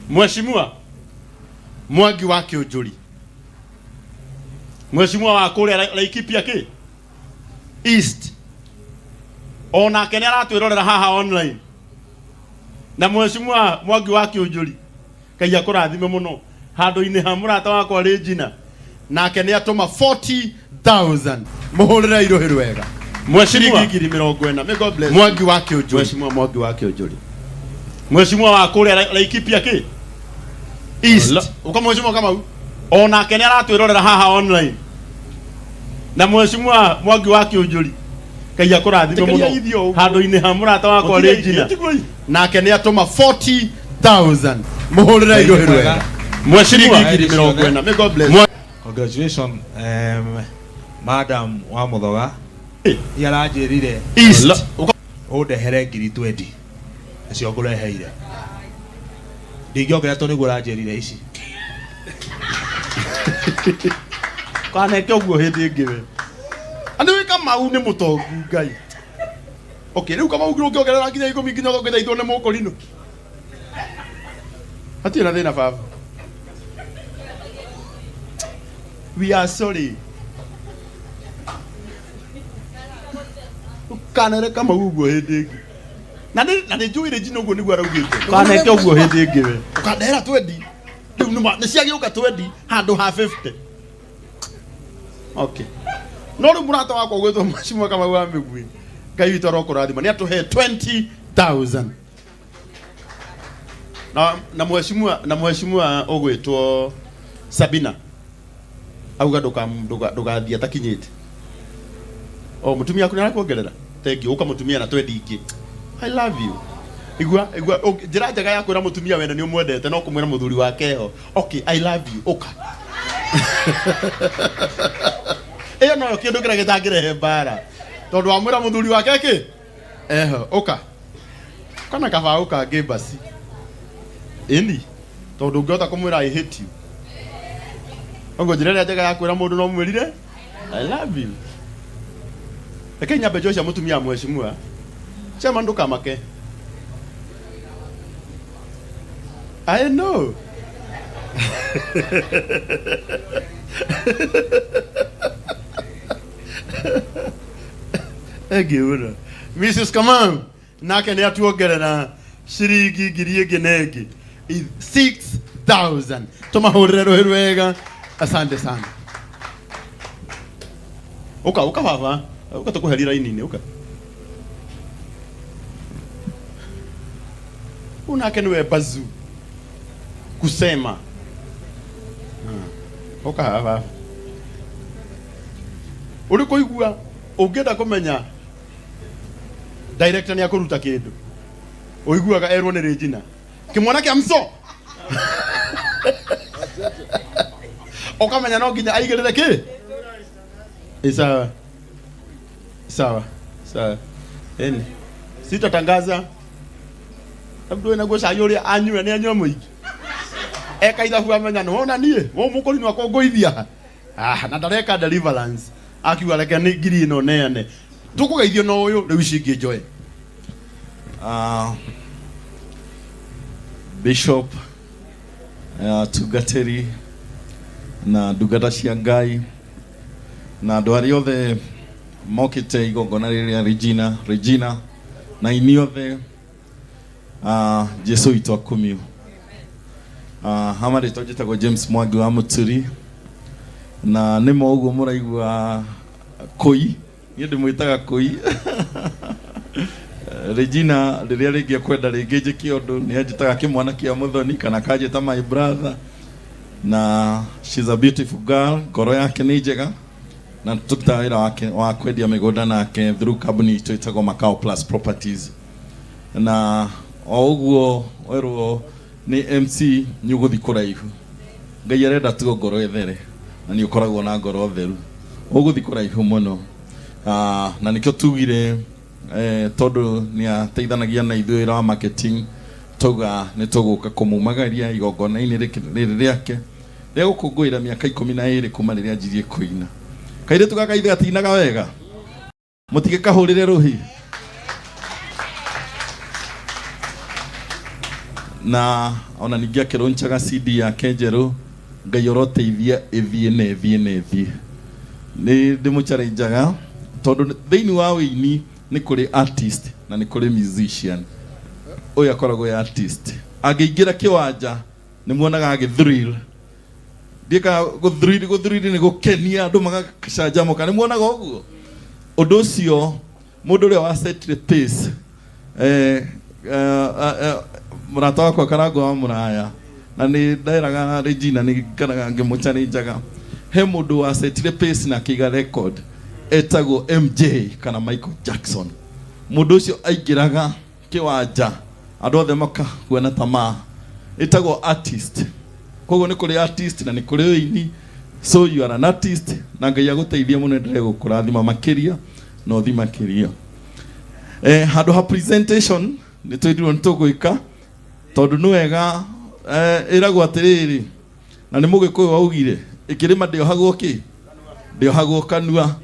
Mheshimiwa Mwangi wa Kĩũnjũri, Mheshimiwa wa kũrĩa Laikipia kĩ East, ona kene aratwĩrorera haha online, na Mheshimiwa Mwangi wa Kĩũnjũri Ngai akũrathime mũno handũ-inĩ ha mũrata wakwa Regina, nake nĩ atũma 40,000 mũhũrĩre irohĩ wega. Mheshimiwa ngiri 40. May God bless Mwangi wa Kĩũnjũri. Mheshimiwa Mwangi wa Kĩũnjũri, Mheshimiwa wa kũrĩa Laikipia kĩ East, uka Mheshimiwa kama ona kene aratwĩrorera haha online, na Mheshimiwa Mwangi wa Kĩũnjũri Ngai akũrathime mũno handũ-inĩ ha mũrata wakwa Regina, nake nĩ atũma 40,000 mũhũrĩre irohĩ wega. Mheshimiwa ngiri 40. May God bless. Congratulations Madam wa Muthoga. Yaranjĩrire East ũndehere ngiri 20 acio ngũreheire. Ndingĩongerera tondũ nĩguo ũranjĩrire ici. Kaneke ũguo hĩndĩ ĩngĩ we. Andũ wĩ Kamau nĩ mũtongu Ngai. Okay, rĩu Kamau ũngĩongerera nginya 10 nginya ũngĩthaithwo nĩ mũkũrinũ. Hatirĩ na thĩna baba. We are sorry. Kanere Kamau ũguo hĩndĩ ĩngĩ. Na nĩ njũĩ Regina ũguo nĩguo araugĩte. Kaneke ũguo hĩndĩ ĩngĩ we. Ũkandehera 20. Rĩu nĩ ciagĩũka 20 handũ ha 50. Okay. No rĩu mũrata wakwa gwĩtwo Mheshimiwa Kamau wa Mĩgwi, Ngai witũ arokũrathima nĩ atũhe 20,000. Na Mheshimiwa ũgwĩtwo Sabina auga ndũgathiĩ atakinyĩte. O mũtumia waku nĩ arakuongerera. Thank you. Ũka mũtumia na 20 ingĩ. I love you. Igua njĩra njega ya kwĩra mũtumia wenda nĩ ũmwendete no kũmwĩra mũthuri wake ho. Okay, I love you. Ũka. Eyo no kĩndũ kĩrĩa gĩtangĩrehe mbara. Tondũ wamwĩra mũthuri wake kĩ? Eho, ũka. Kana kaba ũka ngĩmbasi. Ĩni. Tondũ ũngĩhota kũmwĩra I hate you. Ongo njĩra ĩrĩa njega ya kwĩra mũndũ no mwĩrire I love you. Reke nyambe njocia mũtumia Mheshimiwa. Chema ndũkamake. I know. Egiura. Mrs. Kamau nake nĩ atuongerera ciringi ngiri ĩngĩ na ĩngĩ 6,000. Tũmahũrĩre rũhĩ rwega. Asante sana. Uka baba. Uka tũkũheria raini-inĩ uka. Unake niwe bazu kusema. Uka baba. Uri kuigua ungĩenda kũmenya director nĩ akũruta kĩndũ. Ũiguaga erwo nĩ Regina. Kĩmwana kĩa mso. Ukamenya no nginya aigĩrĩre kĩ? Sawa. Sawa. Sawa. Eni. Sitatangaza. Labda na gosha yori anywe ni anywa mũingĩ. Eka ithabu amenya no ona niĩ. Wo mũkũrinũ akũngũithia. Na ndareka deliverance. Akiuga reke nĩ ngiri ĩno neane. Tũkũgeithio no ũyũ rĩu cingĩ njoe. Bishop Tugateri na ndungata cia Ngai na andũ arĩa othe mokĩte igongona rĩrĩa Regina na inyuĩ othe Jesu witũ akumio. Hamari tojitagwo James Mwangi wa Muturi na nĩmo ũguo mũraigua kũi, niĩ ndĩmwĩtaga kũi. Regina rĩrĩa rĩngĩ kwenda rĩngĩ njĩke ũndũ nĩ anjĩtaga kĩmwana kĩa mũthoni kana kanjĩta my brother, na she's a beautiful girl. Ngoro yake nĩ njega na tũkita wĩra wake wa kwendia mĩgũnda nake through company itũ ĩtagwo Macau Plus Properties. Na o ũguo werwo nĩ MC nĩ ũgũthiĩ kũraihu. Ngai arenda tu ngoro ethere na nĩ ũkoragwo na ngoro theru. Ũgũthiĩ kũraihu mũno. Na nĩkĩo tugire tondũ nĩ ateithanagia na ithuĩ wĩra wa marketing, tauga nĩ tũgũka kũmumagaria igongona-inĩ rĩrĩ rĩake rĩa gũkũngũĩra mĩaka 12 kuma rĩrĩa anjirie kũina. Kairĩtu gaka ithe atinaga wega, mũtige kahũrĩre rũhi. na ona ningia kironchaga CD ya kenjero ngayorote ithie ni ndimucharenjaga tondu thiini wa wini ni kuri artist na ni kuri musician. Oya akoragwo ya artist agiingira kiwanja ni muonaga agithrill ndika guthrill ni gukenia andu magacanjamuka ni muonaga uguo. Undu ucio mundu uria wa set the pace murata wakwa Karangu wa Muraya na ni ndairaga Regina ni kanaga ngimucharenjaga he mundu wa set the pace na kiga record etagwo MJ kana Michael Jackson. Mundu ucio aingiraga kiwanja andu othe makahuana tamaa etagwo artist. Koguo ni kuri artist na ni kuri wini. So you are an artist na Ngai aguteithia muno ndire gukurathima makiria no thi makiria. Handu ha presentation ni twirwo nitugwika tondu ni wega iragwo atiriri na ni mugikuyu waugire ikirima ndiohagwo kanua.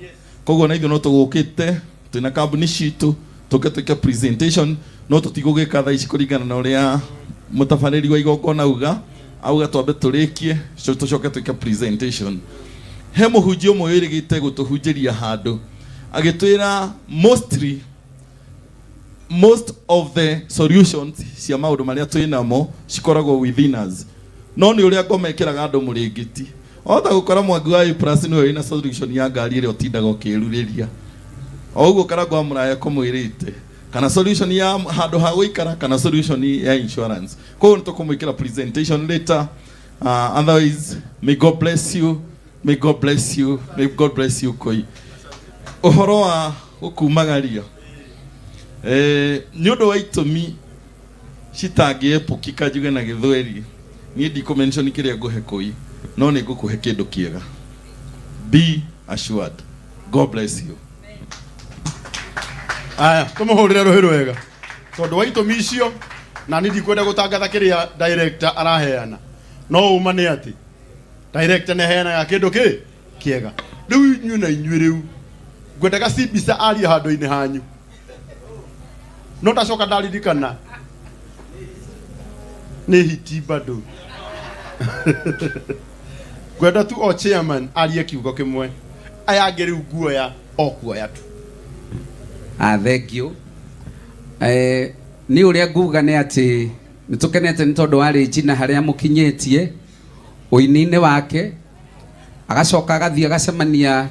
Koguo na ithuĩ no tũgũkĩte twĩna kambuni citũ tũke presentation no tũtigũgĩka thaa ici kũringana na ũrĩa mũtabarĩri wa igongona auga twambe tũrĩkie tũcoke twĩke presentation. He mũhunjia ũmwe wĩrĩgĩte gũtũhunjĩria handũ agĩtwĩra most of the solutions cia maũndũ marĩa twĩnamo cikoragwo within us, no nĩ ũrĩa ngomekĩraga andũ mũrĩngĩti. Ota gukora mwangi wa plus ni wina solution ya ngari ile otindaga ukiruriria. Oguo Karangu wa Muraya komwirite. Kana solution ya handu ha guikara kana solution ya insurance. Kwa hiyo tukumwikira presentation later. Otherwise may God bless you. May God bless you. May God bless you koi. Uhoro wa ukumagaria. Nyodo wa itumi shitage pukika juga na githweri. Ni di convention kiria gohe koi. No ni gukuhe kindu kiega. Be assured. God bless you. Aya, tumuhurire ruhi rwega. Tondu wa itumi icio na ni ndikwenda gutangatha kiria director araheana. No uma ni ati director ne heanaga kindu kiega. Riu inyu na inyu riu ngwendaga cibisa aria handu-ini hanyu. No tacoka ndaririkana ni hiti bado. Gwenda tu o chairman arie kiugo kimwe aya ngeri nguoya o kuoya tu. Thank you. Ni uria nguga ni ati nitukenete ni tondu wa Regina haria mukinyetie uini-ini wake agacoka agathie agacemania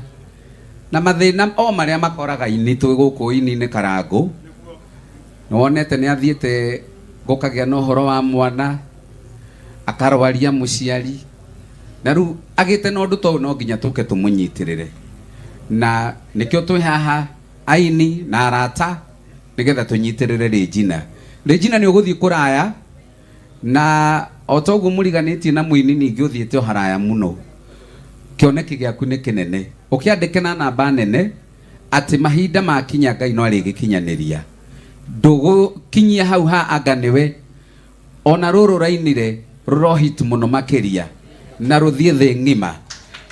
na mathina o maria makoraga ini twi guku ini-ini Karangu. Nonete ni athiete gukagia no horo wa mwana akarwaria muciari na ru agite no ndu to no nginya tuke tumunyitirire na nikio twi haha aini na arata nigetha tunyitirire Regina ni uguthii kuraya na otogu muriganitie na muini ningi uthiete haraya muno kioneki giaku ni kinene ukiandike na namba nene ati mahinda makinya Ngai no arigikinyaniria ndugu kinyia hau ha Anga niwe ona ruru rainire rohit muno makiria na ruthie thi ngima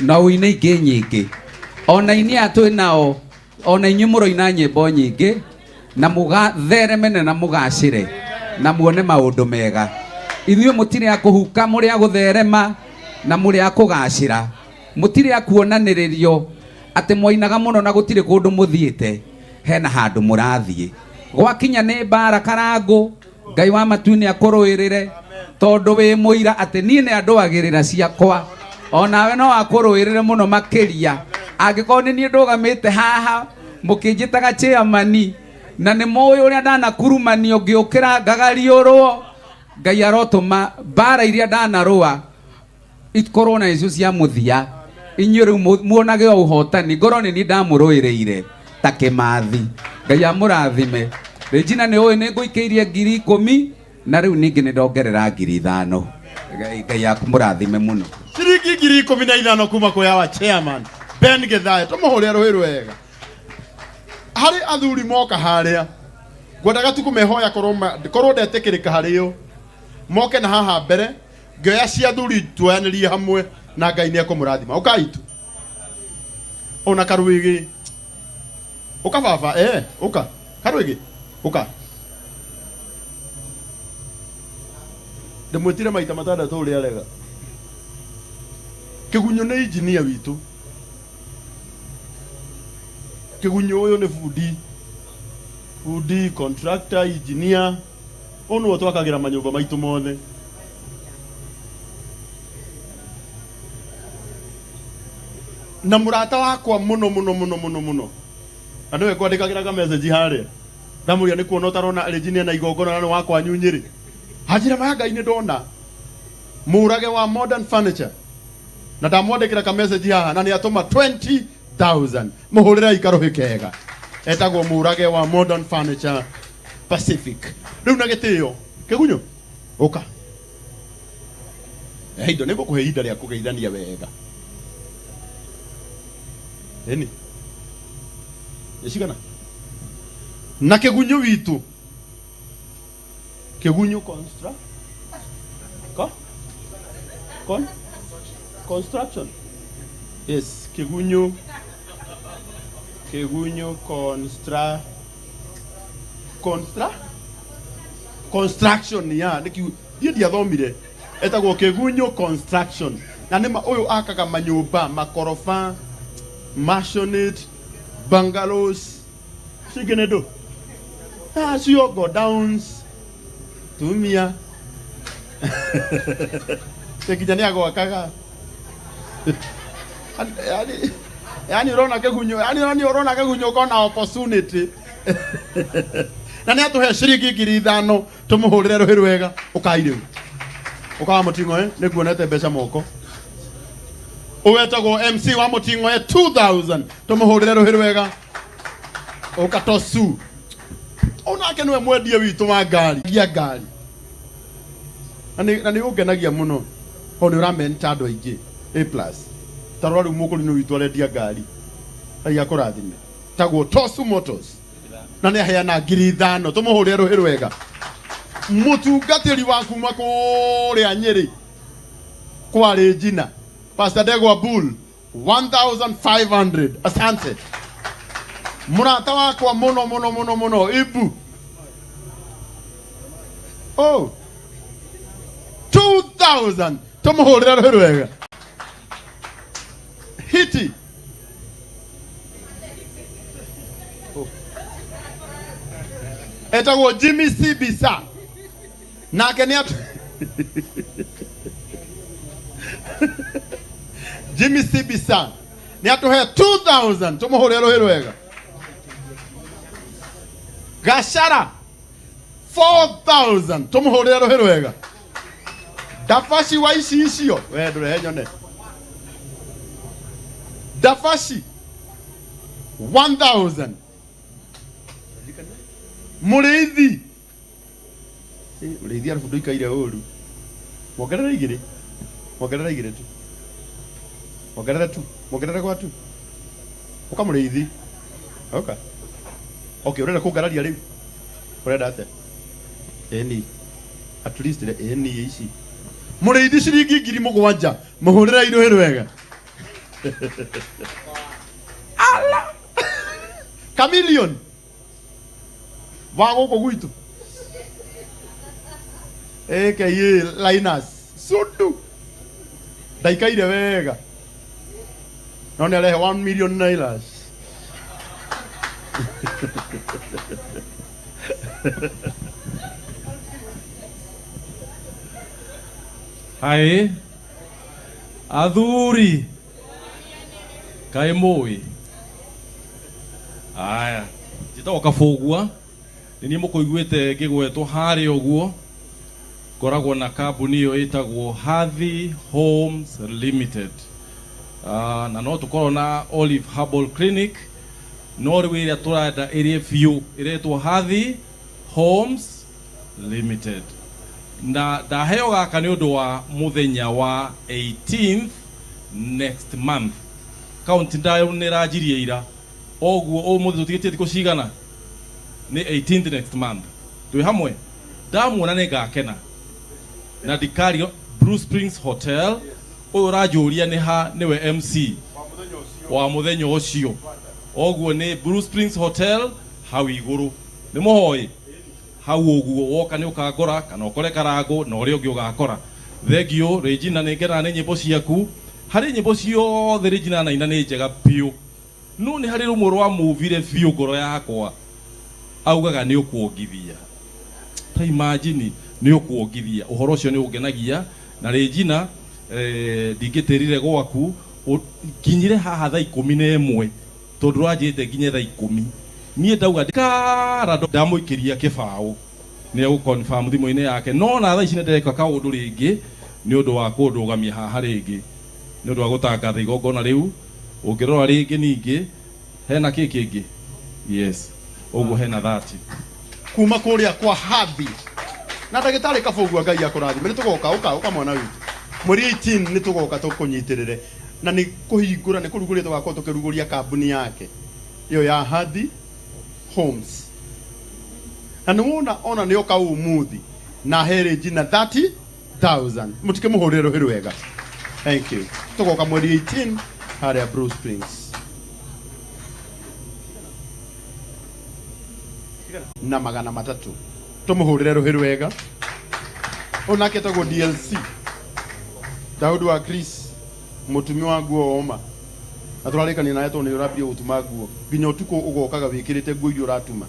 na uine ingi nyingi ona ini atwi nao ona inyu muroina nyimbo nyingi na mugatheremene na mugacire na muone maundu mega ithuĩ mutire akuhuka muri agutherema na muri akugacira mutire akuonanĩrĩrio ati mwainaga muno na gutire kundu muthiite hena handu murathie gwakinya ni bara Karangu Ngai wa matu-ini akuruirire tondu wi muira ati nie ni anduagirira ciakwa onawe no akuruirire muno makiria angikorwo ni nie ndugamite haha mukinjitaga chairman na ni moyo uria ndanakurumanio ngiukira ngagariurwo Ngai arotuma bara iria ndanarua ikorwo na icio cia muthia inyu riu muonage uhotani ngoro ni ndamuruireire ta kimathi Ngai amurathime. Regina ni oe ni nguikeirie 10,000 na riu ningi ni ndongerera 5,000 Ngai akumurathime muno ciringi 15,000 kuma kwa wa chairman Ben Githae tumuhuria ruhi rwega hari athuri moka haria ngwendaga tu kumehoya korwo ndetikirika hario moke na haha mbere ngioya cia athuri tuoyanĩrie hamwe na Ngai ni akumurathima ukai tu ona Karuigi uka baba uka Karuigi uka ndimwitire maita matandatu uri arega Kigunyo ni engineer witu Kigunyo uyu ni fundi contractor engineer onu twakagira manyumba maitu mothe na murata wakwa muno andu ekwandikagira message haria ndamuria ni kuona utarona Regina na igongona na wakwa nyunyiri hajira maga-ini ndona murage wa modern furniture na ndamwandikira ka message haha na ni atuma 20,000 muhurira ikarohi kega etagwo murage wa modern furniture Pacific riu na gitio Kigunyo uka indo niko kuhe ihinda ria kugeithania wega eni yeshikana na Kigunyo witu Kigunyo construction yes Kigunyo construction ya ndio thomire etagwo Kigunyo construction na nima uyu akaga manyumba makorofa masonite bungalows sigenedo sio go downs tumia tekijani yako akaga yani unaona Kigunyo kona opportunity na ni atuhe ciringi 5,000 tumuhurire ruhi rwega ukaire ukawa mutingo ni kuonete mbeca moko uwetagwo MC wa mutingo 2,000 tumuhurire ruhi rwega ukatosu onake niwe mwendie witu wa ngari na ni ungenagia muno ho ni uramenta andu aingi A+ tarwaru mukuru ni witu arendia ngari ai akurathime tagwo Tosu Motors na ni aheana 5,000 tumuhurire ruhi rwega mutungatiri wa kuma kuria Nyeri kwa Regina Pastor Degwa Bull 1,500 asante murata wakwa muno ibu 2,000 tumuhurire ruhi rwega hiti etagwo Jimmy Sibisa nake ni Jimmy Sibisa ni atuhe 2,000 tumuhurire ruhi rwega Gashara 4,000 tumuhurire ruhi rwega Dafashi wa icio we ndure nyone Dafashi 1,000 Muriithi arafu nduikaire uru mongerera igiri tu mongerera kwa tu ukamuriithi okay urenda kungararia riu urenda ate eni at least eni ici muriithi ciringi 7,000 muhurira iruhi rwega ala chameleon wago guitu aka Linus Sundu ndaikaire wega no ni arehe 1 million naira hai athuri kai moi aya njitagwo Kabugua ni mukuiguite ngigwetwo hari uguo koragwo na kambuni iyo itagwo Hathi Homes Limited na no tukorwo na Olive Herbal Clinic no riwira turada area view iretwo Hathi Homes Limited na ndaheo gaka ni undu wa muthenya wa 18th next month county ndayo ni rajirie ira oguo umuthi tutigite thiko cigana ni 18th next month twi hamwe ndamuona ni ngakena na dikario Blue Springs Hotel uyu rajuria ni ha niwe MC wa muthenya ucio oguo ni Blue Springs Hotel hau iguru ni muhoi hau uguo woka ni ukagora kana ukore Karangu na uri ungi ugakora. Thegio Regina nengera ni nyimbo ciaku hari nyimbo ciothe Regina na ina ni njega piu no ni hari rumwe rwa movire biu ngoro yakwa augaga ni ukuongithia ta imagine ni ukuongithia uhoro ucio ni ungenagia na Regina ndingitirire gwaku nginyire haha thaa 11 tondu rwanjite nginye thaa 10 nie ndauga ndikara ndamuikiria kibao ni ukonfirm thimu-ini yake no na thaa ici ndireka kaundu ringi ni undu wa kundugamia haha ringi ni undu wa gutangatha igongona riu ungirora ringi ningi hena kingi yes uguo hena 30 kuma kuria kwa hathi na ndagitari kabugua Ngai akurathime ni tugoka uka mwana witu mweri 18 ni tugoka tukunyitirire na ni kuhingura ni kuruguria tugakorwo tukiruguria kambuni yake iyo ya Hathi Homes na niwona ona ni oka umuthi na he Regina 30,000 mutike muhurire ruhiru wega. Thank you. Tugoka mweri 18 haria Bruce Springs na magana matatu tumuhurire ruhiru wega. Onake tago DLC Daudi wa Chris mutumi wa nguo oma aturarekani naye to ni urabia utuma nguo nginya utuko ugokaga wikirite nguo irio ratuma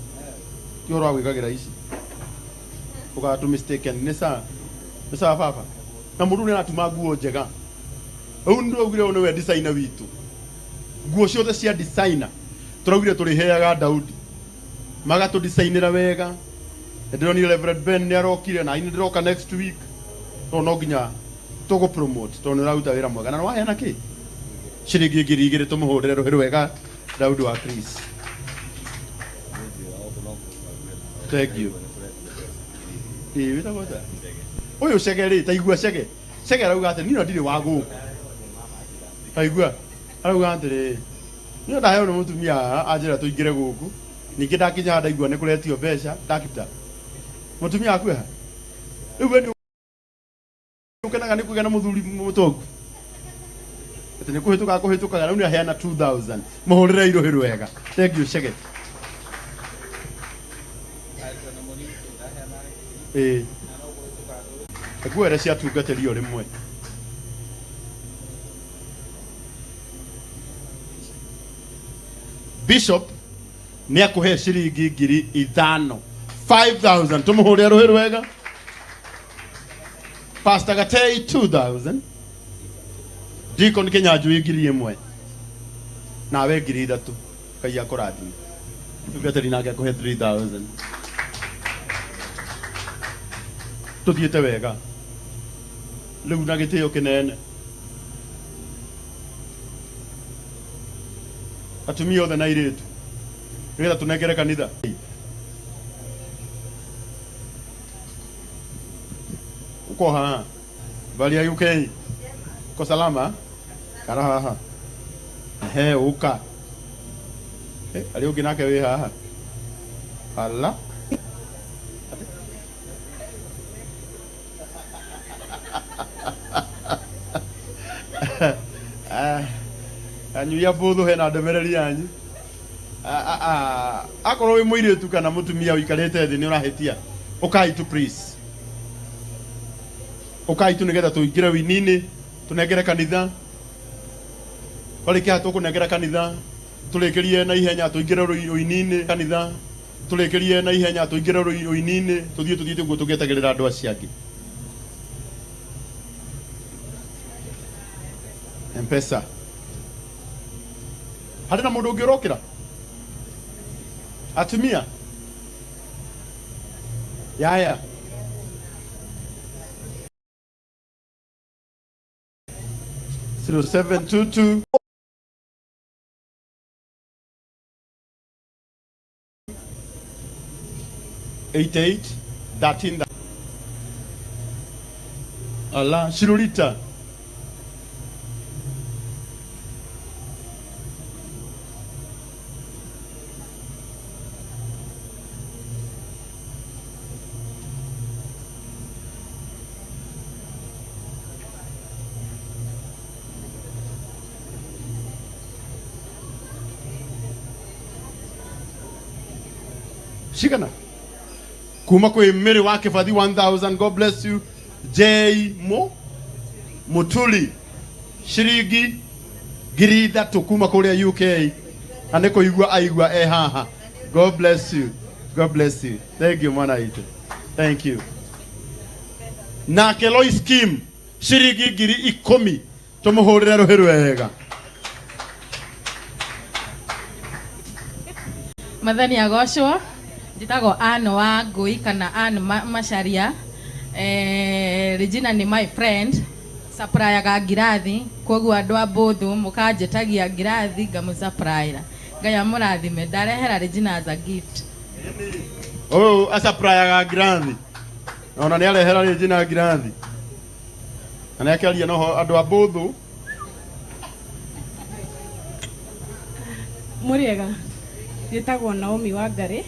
ti ora gwikagira ici ugatu mistaken ni sa papa na mundu ni atuma nguo njega au ndio ugire one we designer witu nguo ciothe cia designer turaugire turiheaga Daudi magatu designera wega ndiro ni Reverend Ben ni arokire na ini ndiroka next week no nginya tugo promote to nirauta wira mwega na wahena ki ciringi ngiri igiri tumuhurire ruhiru wega Daudi wa Chris. Thank you. Wita gota uyu cegeri taigua cege rauga ati nino ndiri wa guku taigua rauga ati nino ndaheo ni mutumia anjira tuingire guku ningi ndakinya ndaigua ni kuretio mbeca ndakita mutumia akweha riu ni ukenaga ni kugena muthuri mutongu ati ni kuhitukaga na ni aheana 2,000 muhurire iruhiru wega. Thank you cege. Ekwere cia tungatĩrio rĩmwe Bishop ni akuhe ciringi ngiri 5,000 tumuhurire ruhiru wega. Pastor Gatei 2,000 Deacon Kinyanjui ngiri 1 nawe ngiri 3 Ngai akurathime tungatĩri nake akuhe 3,000 tuthiete wega riu na gitio kinene atumia othe na iritu nigetha tunengere kanitha uko haha bali ya UK ko salama kana haha he uka ali uginake we haha alla anyu ya botho hena ndemereri yanyu akorwo wi muiritu kana mutumia wikarite thi ni urahitia ukai tu please ukai tu nigetha tuingire winini tunengere kanitha walikia tukunengera kanitha tulekerie na ihenya tuingire winini kanitha tulekerie na ihenya tuingire winini tuthie guo tugetagirira andu acio angi Mpesa hari na mundu ungirokira atumia yaya 0722 88 13 Allah Shirulita shikana kuma kwe Mary wake for the 1000. God bless you. J Mutuli Shirigi Girida tukuma kule UK aneko igwa aigwa haha. God bless you. God bless you. Thank you mwana ito. Thank you. Na keloi scheme Shirigi giri 10 tumuhurira ruheru wega. Mathani agoshwa njitagwo Anne wa Ngui kana Anne Macharia. Regina ni my friend, supplier ga ngirathi, koguo andu abuthu mukanjetagia ngirathi ngamusupplier. Ngai amurathime ndarehera Regina as a gift. Oh, a supplier ga ngirathi. Ona ni arehera Regina ngirathi. Ana akalia no andu abuthu. Muriega njitagwo Naomi wa Ngari,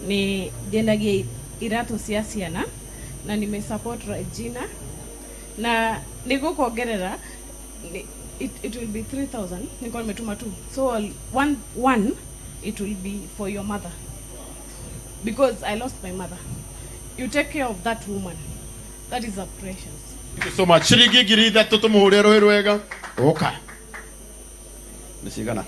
ni ndenagia iratu cia ciana na nime support Regina na nigukongerera it will be 3000 niko nimetuma tu, so one it will be for your mother because I lost my mother. You take care of that woman, that is a precious. Thank you so much. Shirigi giri that tumuhurira ruheru wega. Okay. Nishigana.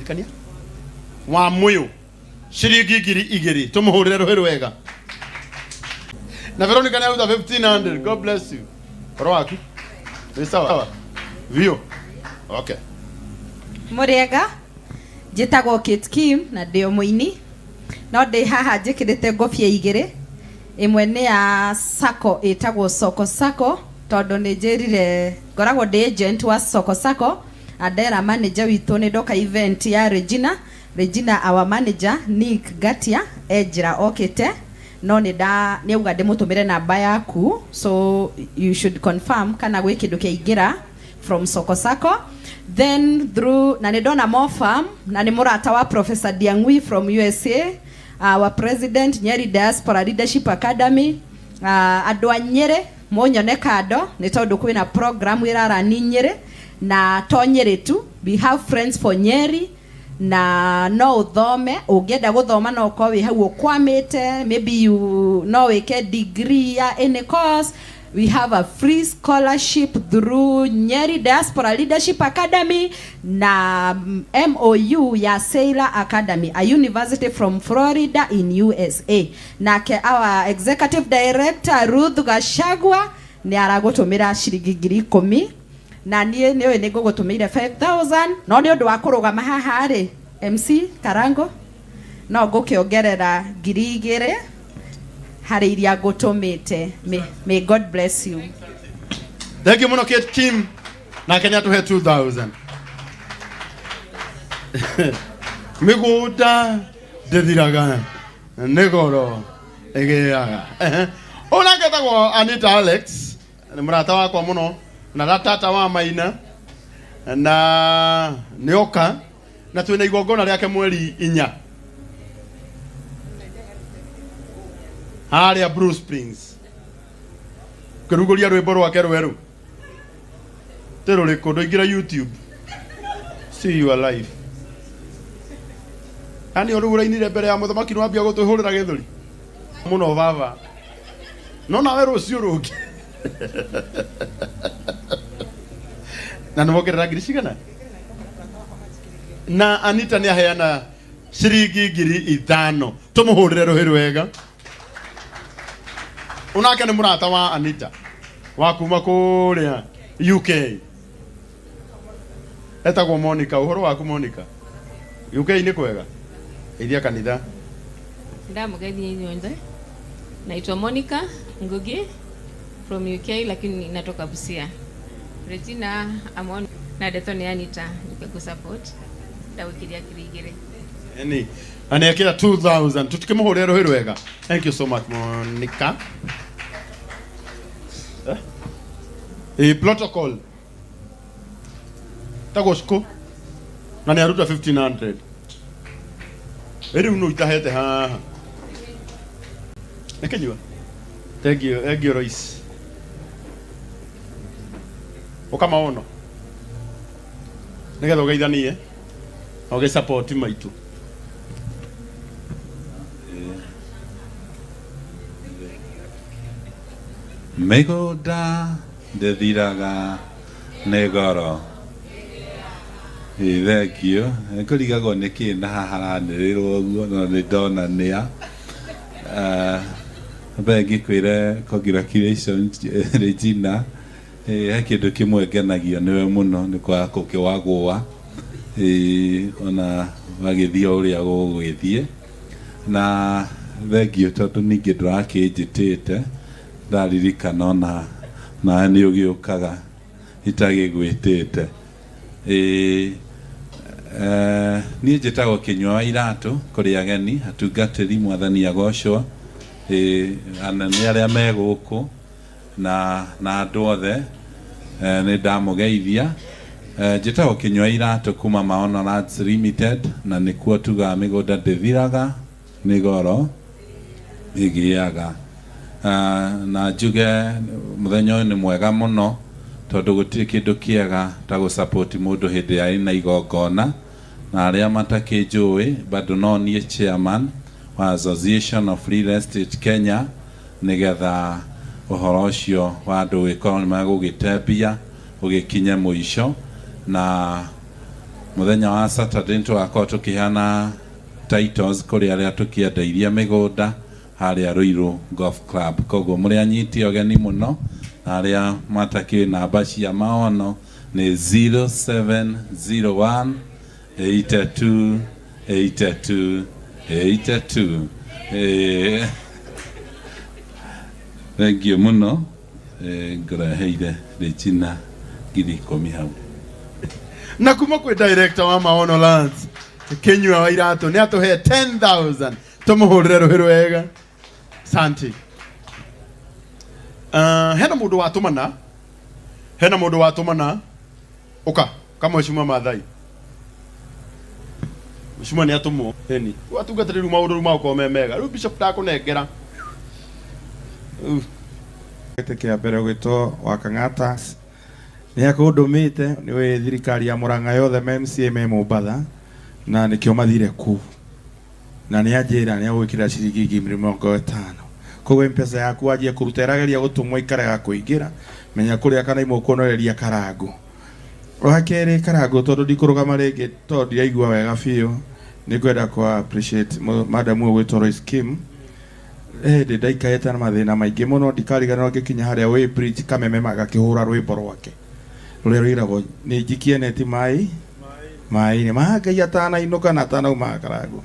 Kania wa muyo shirigi giri igiri tumuhurira ruheru wega. Na Veronica na 1500. God bless you. Roaki ni sawa vio. Okay. Muriega njitagwo Kate Kim na ndio muini no ndi haha njikirite ngobia igiri. Imwe ni ya sako itagwo Soko Sako tondu ni njirire ngoragwo ndi agent wa Soko Sako. Adera manager witu ni doka event ya Regina our manager Nick Gatia ejira okete no ni uga ndimutumire namba yaku, so you should confirm kana gwe kindu kiingira from Soko Sako. Then through na ni dona more farm na ni murata wa Professor Diangwi from USA, our president Nyeri Diaspora Leadership Academy. Andu a Nyeri monyone kado ni tondu kwina program irara ni Nyeri na to Nyeri tu, we have friends for Nyeri na no uthome ungenda guthoma no ko wi hau ukwamite, maybe you no wike degree ya any course. We have a free scholarship through Nyeri Diaspora Leadership Academy na MOU ya Sailor Academy, a university from Florida in USA. Na ke our executive director Ruth Gashagwa ni aragutumira shiringi 10,000 na niĩ niwe nĩ ngũgũtũmĩire 5000 no nĩ ũndũ wa kũrũgama haha rĩ MC Karangu no ngũkĩongerera 2000 harĩ iria ngũtũmĩte. May God bless you. Thank you muno Kate Kim na Kenya tuhe 2000. Miguda ndithiraga nĩ goro ĩgĩaga. Ona ngetagwo Anita Alex nĩ mũrata wakwa mũno na tata wa Maina na nioka na twina igongona riake mweri 4 haria Bruce Springs kuruguria rwimbo rwake rweru terore kondo ingira YouTube see you alive ani orugurainire mbere ya muthamaki nwambia gutwihurira githuri muno baba no nawe rucio rungi na nimogerera ngirishigana na Anita ni aheana shiringi 5,000 tumuhurire ruheru wega. Unake ni murata wa Anita wa kuma kuria UK etagwo Monica. Uhoro waku Monica? UK ni kwega ithia kanitha ndamugethia inyonde. Naitwa Monica Ngugi from UK lakini natoka Busia. Regina amon na detoni Anita nikusupport ndawikiria kirigire yani anekira 2000 tutukimuhurira ruheru wega. Thank you so much Monica. Protocol tagoshko na ni aruta 1500 eri uno itahete ha nekejua. Thank you Royce ukama ono nigetha ugeithanie oge support maitu mĩgũnda ndĩthiraga nĩ goro. Thengiũ, nĩkũrigagwo nĩkĩ na haha haranĩrĩrwo ũguo no nĩndonania. Ngĩkwĩre congratulations Regina. He kĩndũ kĩmwe ngenagio nĩwe mũno nĩ kwaga gũkĩwagũa ona wagĩthiĩ ũrĩa gũgũgĩthiĩ, na thengiũ tondũ ningĩ ndũrakĩnjĩtĩte ndaririkana ona nawe nĩ ũgĩũkaga itagĩgwĩtĩte. Niĩ njĩtagwo Kĩnyua wa Iratũ kũrĩ ageni atungatĩri Mwathani agocwo, anene arĩa me gũkũ na andũ othe nĩ ndamũgeithia. Njĩtagwo Kĩnyua wa Iratũ kuma Maono Lands Limited, na nĩkuo tugaga mĩgũnda ndĩthiraga nĩ goro ĩgĩaga. Na njuge mũthenya ũyũ nĩ mwega mũno tondũ gũtirĩ kĩndũ kĩega ta gũ-support mũndũ hĩndĩ ya ĩna igongona, na arĩa matakĩnjũĩ bado no niĩ chairman wa Association of Real Estate Kenya, nĩgetha ũhoro ũcio wa andũ gũgĩkorwo nĩ megũgĩtembia ũgĩkinye mũico. Na mũthenya wa Saturday tũgakorwo tũkĩheana titles kũrĩ arĩa tũkĩendeirie mĩgũnda harĩa Ruiru Golf Club. Koguo mũrĩ anyiti ũgeni mũno, na arĩa matakĩrĩ namba cia maono nĩ 0701 82 82 82. Thengiũ mũno, ngũreheire Regina ngiri 10 hau. Na kuma kwĩ director wa Maono Lands Kĩnyua wa Iratũ nĩ atũhe 10,000 tũmũhũrĩre rũhĩ rwega. Asante. Hena mũndũ watũmana ũka kama mheshimiwa Maathai. Mheshimiwa nĩ atũmwo heni watungatĩrĩ rĩu maũndũ rĩu maũkorwo me mega. Rĩu bishop ndakũnengera gĩtĩ kĩa mbere gwĩtwo wa Kang'ata nĩ akũndũmĩte nĩ thirikari ya Murang'a yothe MCA me Mombatha, na nĩkĩo mathire kũu na nĩ anjĩra nĩ agwĩkĩra ciringi 50,000. Koguo M-Pesa yaku wanjie kũruta ĩrageria gũtũmwo ikaraga kũingĩra, menya kũrĩa kana imwe kuonereria Karangu. Wakerĩ Karangu tondũ ndikũrũgama rĩngĩ tondũ ndiraigua wega biũ, nĩngwenda ku appreciate madam ũyũ gwĩtwo Royce Kim. Ndaikaĩte na mathĩna maingĩ mũno, ndikariganĩrwo ngĩkinya harĩa wĩ bridge Kameme magakĩhũra rwĩmbo rwake rũrĩa rwĩragwo nĩ njikie neti maĩ-inĩ ma Ngai atanainũka na atanauma Karangu,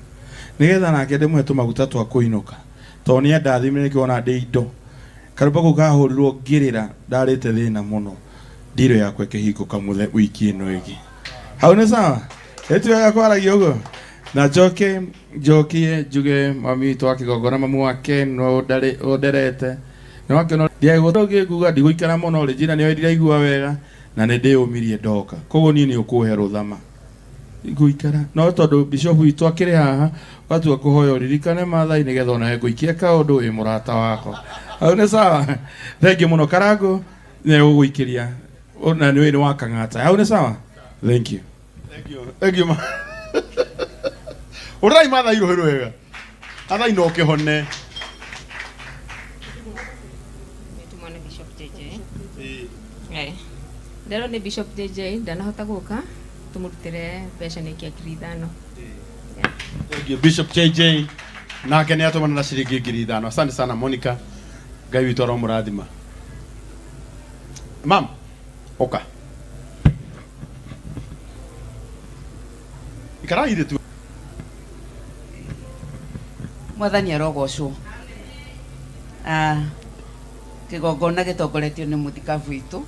nĩgetha nake ndĩmũhe tũmaguta twa kũinũka tondũ nĩ ndathimire nĩkĩona ndĩ indo karũmba kũu kahũrirwo ngĩrĩra ndarĩte thĩna mũno, ndirũ yakwa ĩkĩhingũka mũthenya wiki ĩno ĩngĩ. Hau nĩ sawa, ĩtiwega kwaragia ũguo. Na njokie njuge mami witũ wa kĩgongona mamu wake no nderete nĩ wakĩona ndiagũtũgĩkuga ndigũikara mũno. Regina nĩwe ndiraigua wega na nĩ ndĩyũmirie ndoka, koguo niĩ nĩ ũkũhe rũthama ngũikara, no tondũ bishop witũ akĩrĩ haha watua kũhoya ũririkane Maathai nĩgetha onawe ngũikie kaũndũ wĩ mũrata wako. Hau nĩ sawa, thengiũ mũno. Karangu nĩ ũgũikĩria na nĩ wa Kang'ata. Hau nĩ sawa, thank you. Ũrai Maathai rũhĩ rwega, Maathai no kĩhone. Tumone Bishop JJ. Ndero nĩ Bishop JJ ndanahota gũka tumurutire mbeca nĩ kia 5,000. Thank you Bishop JJ, nake nĩ atũmana na ciringi 5,000. Asante sana Monica, Ngai witũ aromũrathima. Mam, oka ikarai ithe tu Mwathani arogocwo. Kĩgongona gĩtongoretio nĩ mũthikabu witũ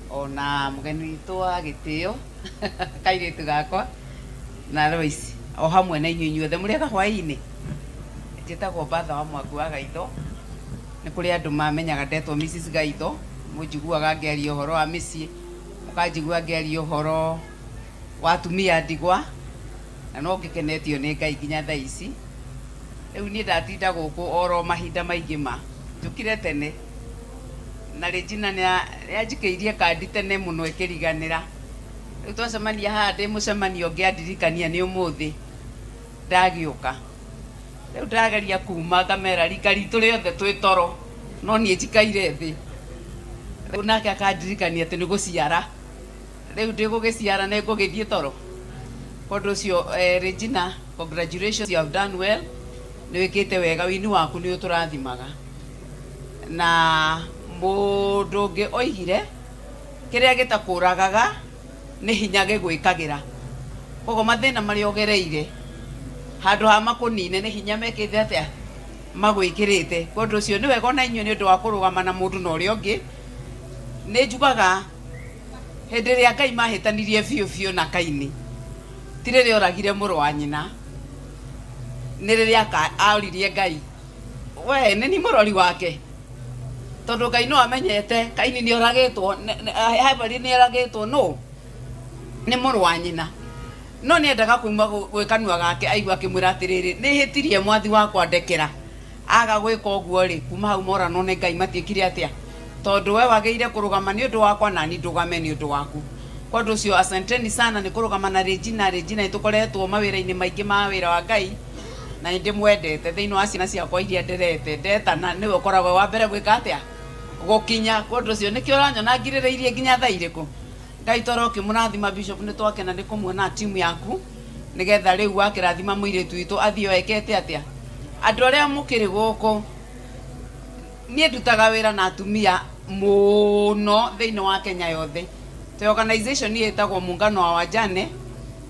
ona mũgeni witũ wa gĩtĩo kairĩtu gakwa na Royce o hamwe na inyuĩ inyuothe mũrĩega hwaĩ-inĩ. Njĩtagwo Batha wa Mwangu wa Gaitho. Nĩ kũrĩ andũ mamenyaga ndetwo Mrs Gaitho, mũnjiguaga ngĩaria ũhoro wa mĩciĩ, mũkanjigua ngĩaria ũhoro wa atumia ndigwa, na no ngĩkenetio nĩ Ngai nginya thaa ici. Rĩu niĩ ndatinda gũkũ oro mahinda maingĩ ma njũkire tene, na Regina nĩ anjikĩirie kandi tene mũno ĩkĩriganĩra. twacemania haha ndĩ mũcemanio ngĩandirikania nĩ ũmũthĩ ndagĩũka rĩu ndageria kuma ngamera rika ritũ rĩothe twĩ toro no niĩ njikaire thĩ rĩu nake akandirikania atĩ nĩ gũciara rĩu ndĩgũgĩciara nĩ ngũgĩthiĩ toro ũndũ ũcio Regina, congratulations, you have done well, nĩ wĩkĩte wega, wini waku nĩ ũtũrathimaga na mũndũ ũngĩ oigire kĩrĩa gĩtakũragaga nĩ hinya gĩgwĩkagĩra koguo mathĩna marĩa ũgereire handũ ha makũnine nĩ hinya mekĩte atĩa magwĩkĩrĩte ũndũ ũcio nĩ wega ona inyuĩ nĩ ũndũ wa kũrũgama na mũndũ na ũrĩa ũngĩ nĩ njugaga hĩndĩ ĩrĩa Ngai mahĩtanirie biũ na Kaini ti rĩrĩa oragire mũrũ wa nyina nĩ rĩrĩa auririe Ngai we nĩ ni mũrori wake tondũ Ngai no amenyete Kaini nĩ oragĩtwo Habari nĩ oragĩtwo no nĩ mũrũ wa nyina no nĩ endaga kuuma gwĩ kanua gake aigua akĩmwĩra atĩrĩrĩ nĩ hĩtirie mwathi wakwa ndekera aga gwĩka ũguo rĩ kuma hau moranwo nĩ Ngai matiĩkire atĩa tondũ we wagĩrĩire kũrũgama nĩ ũndũ wakwa na niĩ ndũgame nĩ ũndũ waku kwa ũndũ ũcio asanteni sana nĩ kũrũgama na Regina nĩ tũkoretwo mawĩra-inĩ maingĩ ma wĩra wa Ngai na nĩ ndĩmwendete thĩinĩ wa ciana ciakwa iria nderete ndetana nĩwe ũkoragwo wa mbere gwĩka atĩa gũkinya kwa ũndũ ũcio nĩkĩo ũranyona ngirĩrĩirie nginya thaa irĩkũ Ngai toro ũkĩmũrathima Bishop nĩ twakena nĩ kũmuona timu yaku nĩgetha rĩu wakĩrathima mũirĩtu witũ athiĩ ekete atĩa andũ arĩa mũkĩrĩ gũkũ niĩ ndutaga wĩra na atumia mũno thĩinĩ wa Kenya yothe the organization ĩtagwo muungano wa wajane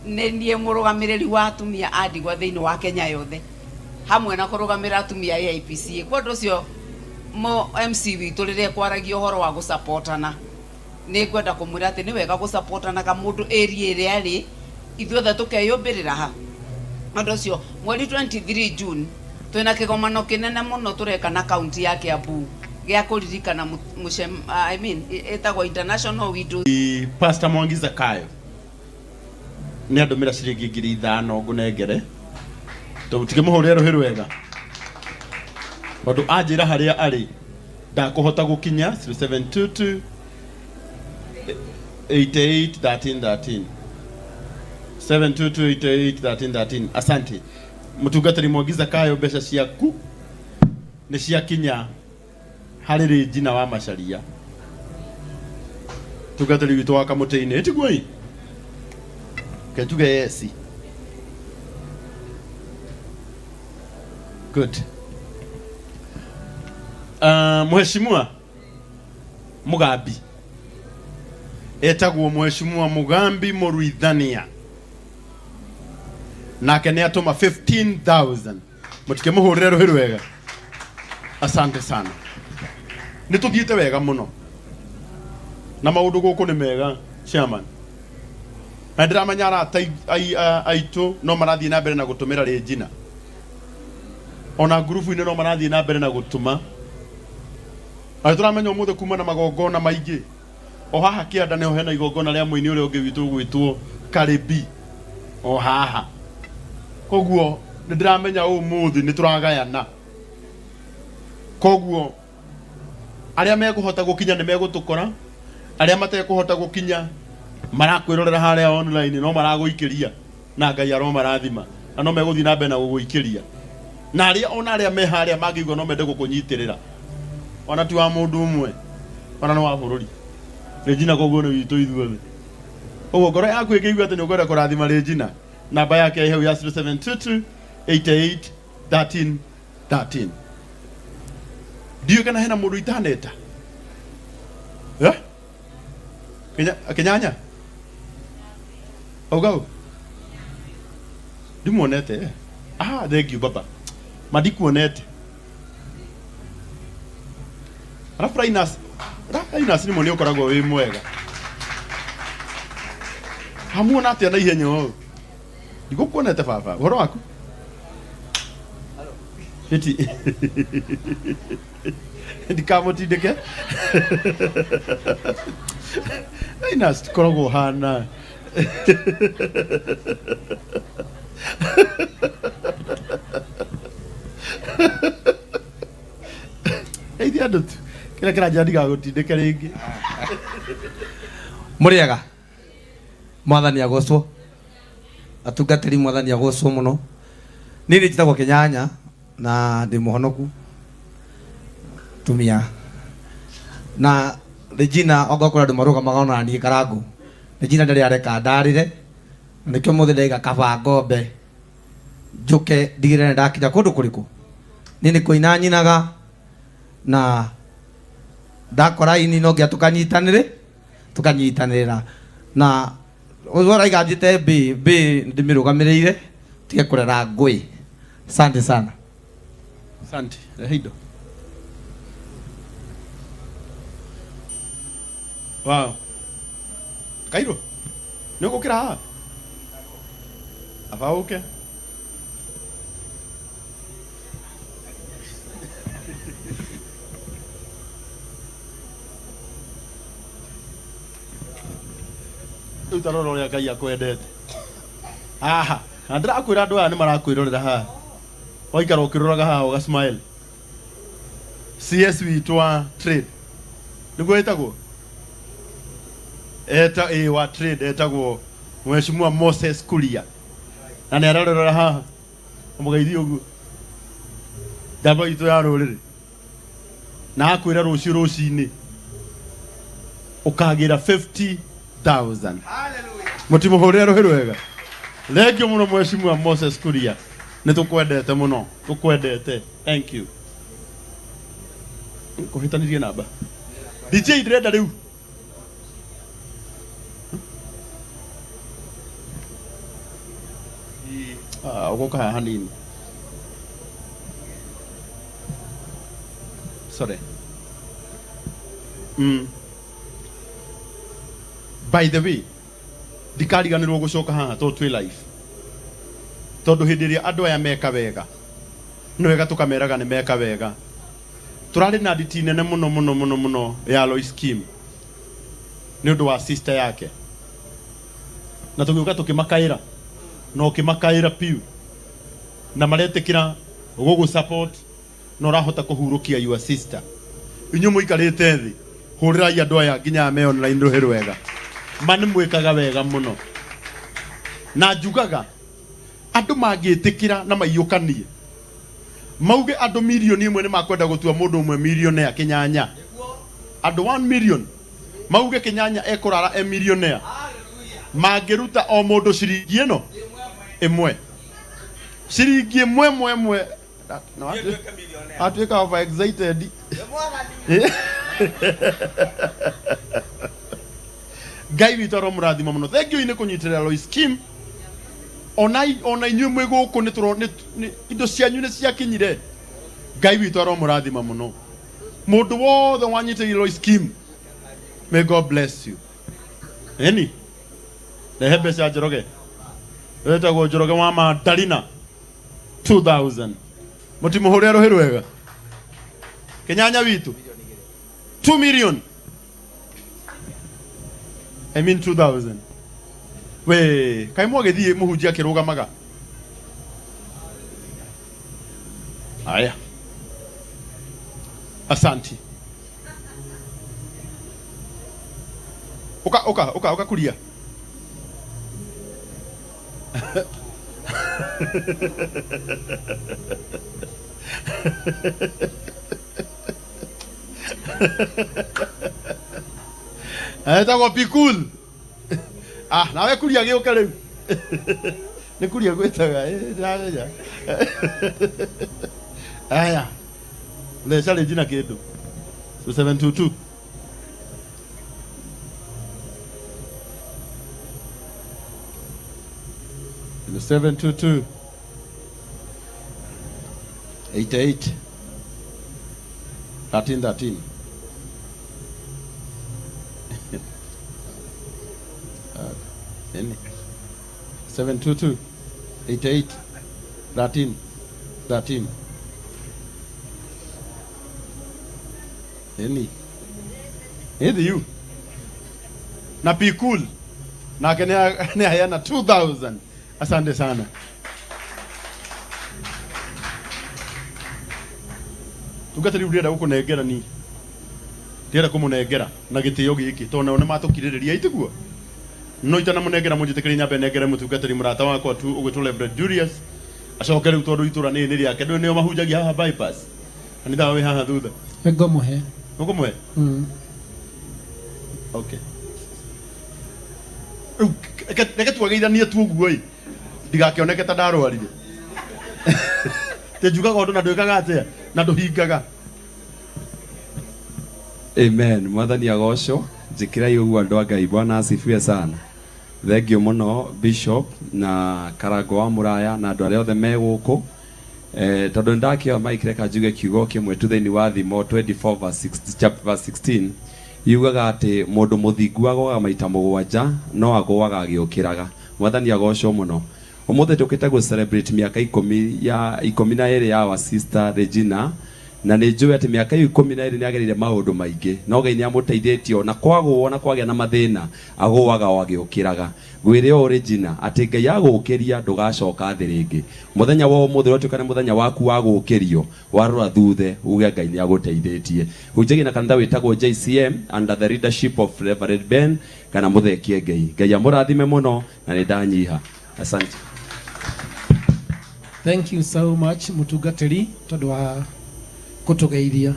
nĩ niĩ mũrũgamĩrĩri wa atumia a ndigwa thĩinĩ wa Kenya yothe hamwe na kũrũgamĩrĩra atumia a IPCA kwa ũndũ ũcio MC witũ rĩrĩa kwaragio ũhoro wa gũsupportana nĩ ngwenda kũmwĩra atĩ nĩ wega gũsupportanaga mũndũ area ĩrĩa arĩ ithuothe tũkeyũmbĩrĩra ha ũndũ ũcio mweri 23 June twĩna kĩgomano kĩnene mũno tũreka na kaunti ya Kiambu gĩa kũririkana ĩtagwo International Widows. Pastor Mwangi Zakayo nĩ andũmĩra ciringi 5,000 ngũnengere tũtikĩmũhũrĩre rũhĩ wega tondũ anjĩra harĩa arĩ ndakũhota gũkinya 0722 881313 722881313 asante mũtungatĩri Mwangi Zakayo mbeca ciaku nĩ ciakinya harĩ Regina wa Macharia tungatĩri witũ wa kamũtĩ-inĩ tiguoi ketuge yesi good mheshimiwa Mugambi etagwo mheshimiwa Mugambi Mũruithania nake nĩ atũma 15,000 mũtikĩmũhũrĩre rũhĩ rwega asante sana nĩ tũthiĩte wega mũno na maũndũ gũkũ nĩ mega chairman na ndĩramenya arata aitũ no marathiĩ na mbere na gũtũmĩra Regina ona ngurubu-inĩ no marathiĩ na mbere na gũtũma tũramenya ũmũthĩ kuma na magongona maingĩ o haha kĩanda nĩho hena igongona rĩa mũini ũrĩa ũngĩ witũ gwĩtwo Karibi o haha koguo nĩ ndĩramenya ũmũthĩ nĩ tũragayana koguo arĩa mekũhota gũkinya nĩ megũtũkora arĩa matekũhota gũkinya marakwĩrorera harĩa online no maragũikĩria na Ngai aromarathima na no megũthiĩ na mbere na gũgũikĩria na arĩa me harĩa mangĩigua no mende gũkũnyitĩrĩra ona ti wa mũndũ ũmwe ona no wa bũrũri Regina koguo nĩ witũ ithuothe koguo ngoro yaku ĩkĩigua atĩ nĩ ũkwenda kũrathima Regina namba yake ĩheu ya 0722881313 ndiyo kana hena mũndũ itaneta Kenyanya Ogao ndimuonete thank you baba madikuonete alafu Rainas nĩ mũnĩ ũkoragwo wĩ mwega hamuona atĩa na ihenya ũũ ndigũkuonete baba ũhoro waku eti ndikamũtindĩke Rainas tikoragwo hana Eithi andũ tu kĩrĩa kĩranjĩra ndigagũtindĩke rĩngĩ Muraya mwathani agocwo atungatĩri mwathani agocwo mũno. Niĩ njĩtagwo Kĩnyanya na ndĩ mũhonoku tumia na Regina ogakora andũ marũgamaga ona niĩ Karangu. Regina ndarĩ areka ndarĩre nĩkĩo mũthĩ ndaiga kaba ngombe njuke ndigĩrĩre ndakinya kũndũ kũrĩkũ. Niĩ nĩ kũina nyinaga na ndakora ini no ngĩa tukanyitanĩrĩra na ũraiga njĩte mbĩ ndĩmĩrũgamĩrĩire tige kũrera ngũĩ. Asante sana. Asante. Heido. Wow. Kairo. Nĩ ũgũkĩra haha? Aba ũke. Rĩu tarora ũrĩa Ngai akwendete. Aha, na ndĩrakwĩra andũ aya nĩ marakwĩrorera haha. Waikara ũkĩroraga haha ũga smile. CS witũ wa trade. Nĩguo etagwo? Wa trade etagwo Mheshimiwa Moses Kuria. Na nĩ ararorera haha. Mũgeithie ũguo. Ndamba itũ ya rũrĩrĩ. Na akwĩra rũciũ rũcinĩ ũkagĩra 50,000. Mũtimũhũrĩre rũhĩ wega. Thengio mũno Mheshimiwa Moses Kuria. Nĩ tũkwendete mũno. Tũkwendete. Thank you. Kũhĩtanĩrie namba. DJ ndĩrenda rĩu. Ugoka haha hanini. Sorry. By the way, ndikariganĩrwo gũcoka haha to twĩ live. Tondũ hĩndĩ ĩrĩa andũ aya meka wega nĩ wega tũkameraga nĩ meka wega. Tũrarĩ na nditi nene mũno ya Lois Kim nĩ ũndũ wa sister yake. Na tũgĩũka tũkĩmakaĩra no kĩmakaĩra piu na maretĩkĩra gũgũ support na ũrahota kũhurũkia your sister. Inyuĩ mũikarĩte thĩ hũrĩrai andũ aya nginya me online rũhĩ rwega. Mani mwĩkaga wega mũno. Na njugaga andũ mangĩtĩkĩra na maiyũkanie mauge andũ milioni ĩmwe nĩ makwenda gũtua mũndũ ũmwe millionaire Kĩnyanya. Andũ 1 million mauge Kĩnyanya ekũrara millionaire. Mangĩruta o mũndũ ciringi ĩno ĩmwe. Ciringi ĩmwe no atuĩka over excited. Ngai witũ aromũrathima mũno. Thengio nĩ kũnyitĩrĩra Lois Kim. Ona inyuĩ mwĩ gũkũ nĩ indo cianyu nĩ ciakinyire. Ngai witũ aromũrathima mũno. Mũndũ wothe wanyitĩrĩra Lois Kim, may God bless you. Eni rehe mbeca Njoroge. Wetagwo Njoroge wa Mandalina 2,000. Mũtimũhũrĩre rũhĩ rwega. Kĩnyanya witũ 2 million. I mean 2,000. We, kai mwagĩthiĩ mũhunjia akĩrũgamaga. Aya. Asante. Oka Kuria. Etagwo Pikul. Nawe Kuria gĩũka rĩu. Nĩ Kuria gwĩtaga. Aya. Leca Regina kĩndũ. 722. The 722 88 13 722 88 13 Any you na Pikul na kene hayana 2,000. Asante sana. Tungata riu ndĩrenda gũkũnengera ni. Ndĩrenda kũmũnengera na gĩtĩo gĩkĩ tondũ nao nĩ matukirĩrĩria itiguo. no itana munengera munjitikiri nyambe nengere mutungatiri murata wakwa tu ugwitwo Reverend Julius acoke riu tondu itura ni riake ndu nio mahunjagia haha bypass ani dawa wi haha thutha ngomuhe okay reke twageithanie tu uguo i ndigakioneke ta ndarwarire te njugaga undu na ndwikaga atia na nduhingaga. Amen. Mwathani agocwo njikirai uguo andu a Ngai. Bwana asifiwe sana. Thengio muno Bishop na Karangu wa Muraya na andu aria othe me guku tondu ndakio mike reka njuge kiugo kimwe tu thiini wa Thimo 24:16 yugaga ati mundu muthingu agoga maita 7 no agoaga agiukiraga. Mwathani agocwo muno. Umuthe tukite go celebrate miaka 12 ya wa sister Regina na nĩ njũĩ atĩ mĩaka 12 nĩ agerire maũndũ maingĩ no Ngai nĩ amũteithĩtie na kwagwo na kwagĩa na mathĩna agũaga o agĩũkĩraga. Gwĩre o Regina atĩ Ngai agũũkĩria ndũgacoka thĩ rĩngĩ. Mũthenya wa ũmũthĩ ũtuĩka nĩ mũthenya waku wa gũũkĩrio warora thuthe uge Ngai nĩ agũteithĩtie. Hunjagia na kanitha wĩtagwo JCM under the leadership of Reverend Ben kana mũthekie Ngai. Ngai amũrathime mũno na nĩ ndanyiha. Asante. Thank you so much mutungatĩri tondu wa kutugeithia.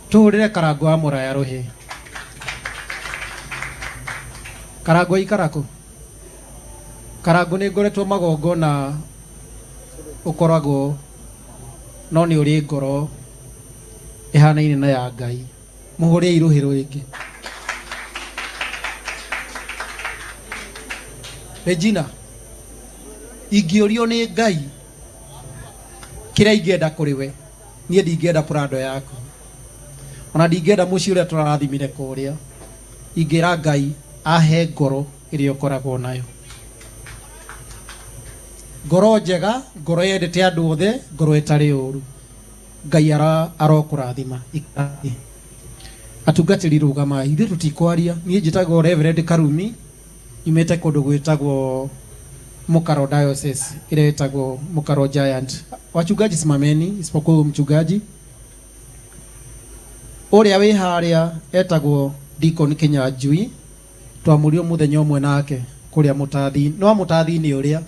Tuhurire Karangu wa Muraya ruhi. Karangu ikarako. Karangu ni ngoretwo magongona ukoragwo no ni uri ngoro ihanaine na ya Ngai. Muhurie iruhi ruingi. Regina ingĩũrio nĩ Ngai kĩrĩa ingĩenda kũrĩ we niĩ ndingĩenda prado yaku ona ndingĩenda mũciĩ ũrĩa tũrarathimire kũrĩa. Ingĩra Ngai ahe ngoro ĩrĩa ũkoragwo nayo, ngoro njega, ngoro yendete andũ othe, ngoro ĩtarĩ ũru. Ngai arokũrathima. Atungatĩri rũgamai, ithuĩ tũtikwaria. Niĩ njĩtagwo Reverend Karumi, imete kũndũ gwĩtagwo Mukaro Diocese ile itago Mukaro Giant. Wachungaji simameni isipokuwa mchungaji uria wi haria etagwo Deacon Kinyanjui twamurio muthenya umwe nake kuria mutathi no mutathi ni uria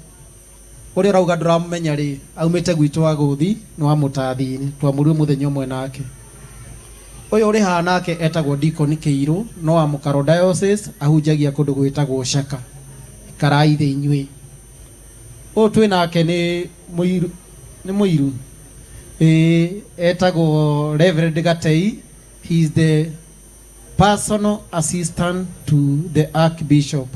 rauga nduramenya ri aumite gwitu aguthi no mutathi twamurio muthenya umwe nake uyu uri ha nake etagwo Deacon Kiiru no wa Mukaro Diocese ahunjagia kundu gwitagwo Shaka Karaithe inyui. O twe nake ni muiru etagwo Reverend Gatei. He is the personal assistant to the Archbishop,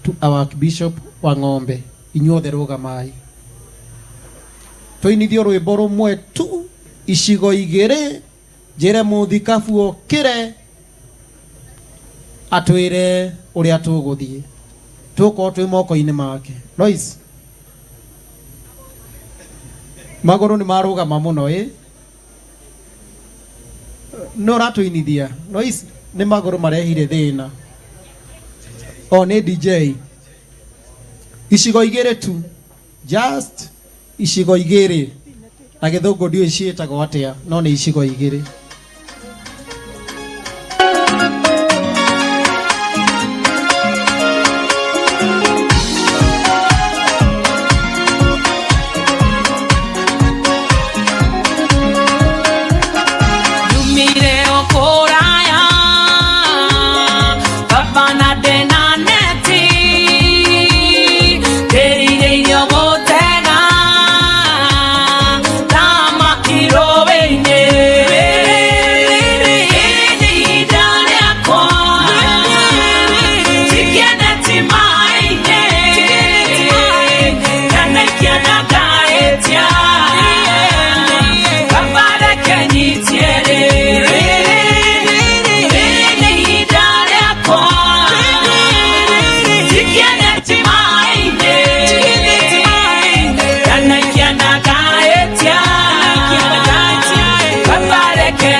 to our Archbishop wa Ng'ombe. Inyuothe rugamai tũinithio rwĩmbo rũmwe tu icigo igĩrĩ njĩre mũthikabu okĩre atwĩre ũrĩa tũgũthiĩ tũkorwo twĩ moko-inĩ make. Lois magũrũ nĩ marũgama mũno no ratũinithia. Lois nĩ magũrũ marehire thĩna o nĩ DJ. Icigo igĩrĩ tu, just icigo igĩrĩ na gĩthũngũ ndiũĩ ciĩtagwo atĩa no nĩ icigo igĩrĩ.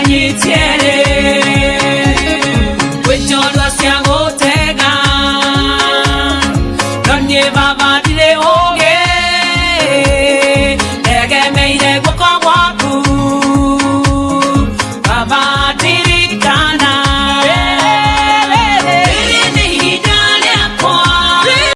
It's